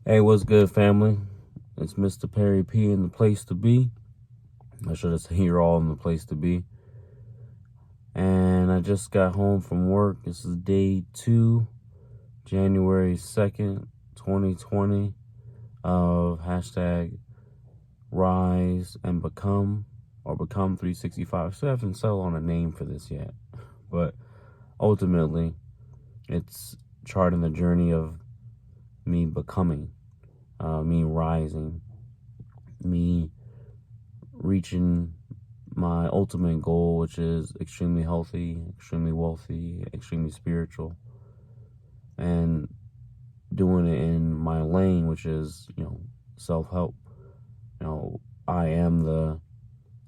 Hey, what's good, family? It's Mr. Perry P in the place to be. I should have said you're all in the place to be. And I just got home from work. This is day 2, January 2nd, 2020, of hashtag Rise and Become, or Become 365. Still haven't settled on a name for this yet. But ultimately, it's charting the journey of me becoming, me rising, me reaching my ultimate goal, which is extremely healthy, extremely wealthy, extremely spiritual, and doing it in my lane, which is, self-help. I am the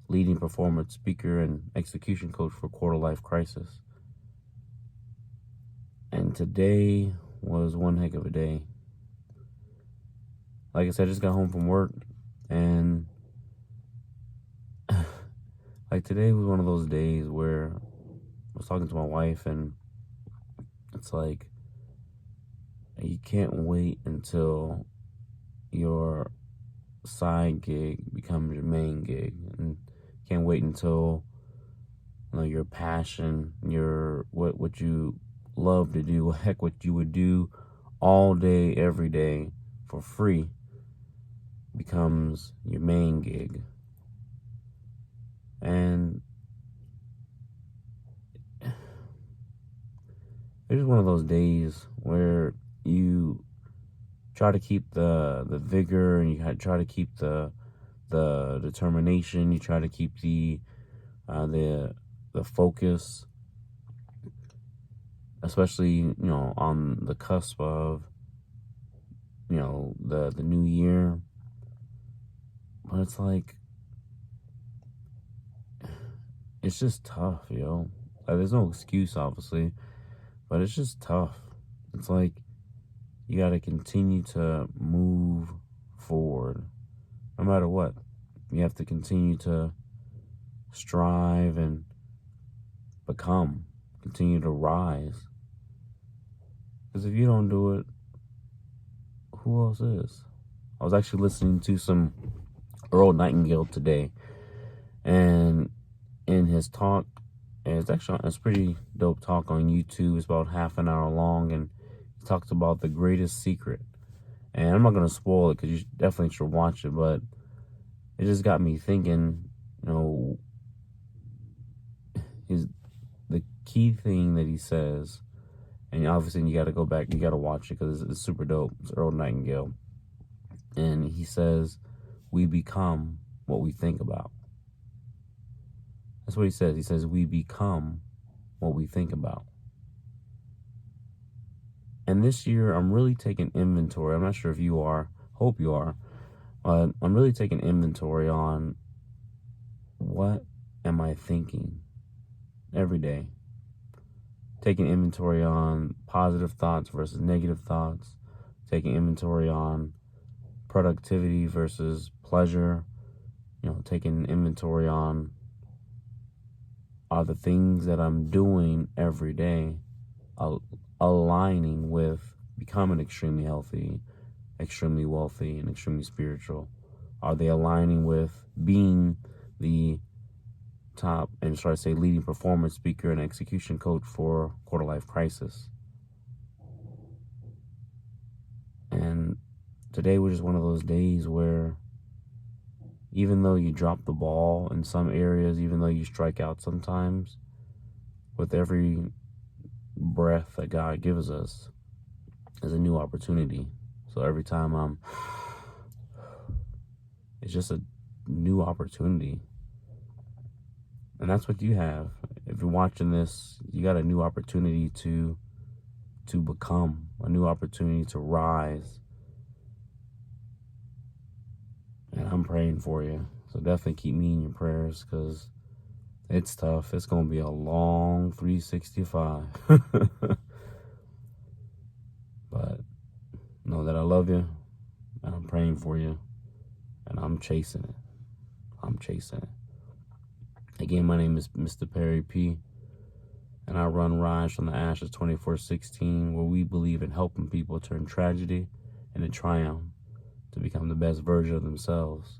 leading performance speaker and execution coach for Quarter Life Crisis. And today was one heck of a day. Like I said, I just got home from work, and like today was one of those days where I was talking to my wife, and it's like, you can't wait until your side gig becomes your main gig, and can't wait until your passion, your what you love to do, heck, what you would do all day, every day for free becomes your main gig. And it's one of those days where you try to keep the vigor, and you try to keep the determination. You try to keep the focus, especially on the cusp of the new year. But it's like, it's just tough, Like, there's no excuse, obviously, but it's just tough. It's like you got to continue to move forward, no matter what. You have to continue to strive and become, continue to rise. Because if you don't do it, who else is? I was actually listening to some Earl Nightingale today, and in his talk, and it's pretty dope talk on YouTube. It's about half an hour long, and he talks about the greatest secret. And I'm not gonna spoil it because you definitely should watch it, but it just got me thinking. Is the key thing that he says, and obviously you got to go back, you got to watch it because it's super dope. It's Earl Nightingale, and he says, "We become what we think about." That's what he says. He says, "We become what we think about." And this year, I'm really taking inventory. I'm not sure if you are. Hope you are. But I'm really taking inventory on what am I thinking every day. Taking inventory on positive thoughts versus negative thoughts. Taking inventory on productivity versus pleasure. Taking inventory on, are the things that I'm doing every day aligning with becoming extremely healthy, extremely wealthy, and extremely spiritual? Are they aligning with being the top, and should I say leading performance speaker and execution coach for Quarter Life Crisis? And today was just one of those days where, even though you drop the ball in some areas, even though you strike out sometimes, with every breath that God gives us is a new opportunity. So every time it's just a new opportunity. And that's what you have. If you're watching this, you got a new opportunity to become, a new opportunity to rise. And I'm praying for you. So definitely keep me in your prayers, because it's tough. It's going to be a long 365. But know that I love you, and I'm praying for you, and I'm chasing it. I'm chasing it. Again, my name is Mr. Perry P, and I run Rise from the Ashes 24/16, where we believe in helping people turn tragedy and a triumph to become the best version of themselves.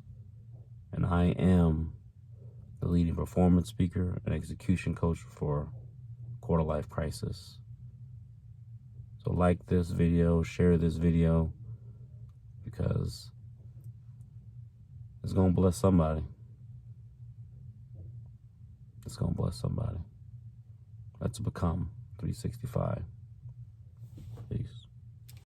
And I am the leading performance speaker and execution coach for Quarter Life Crisis. So like this video, share this video, because it's going to bless somebody. It's going to bless somebody. Let's become 365. Peace.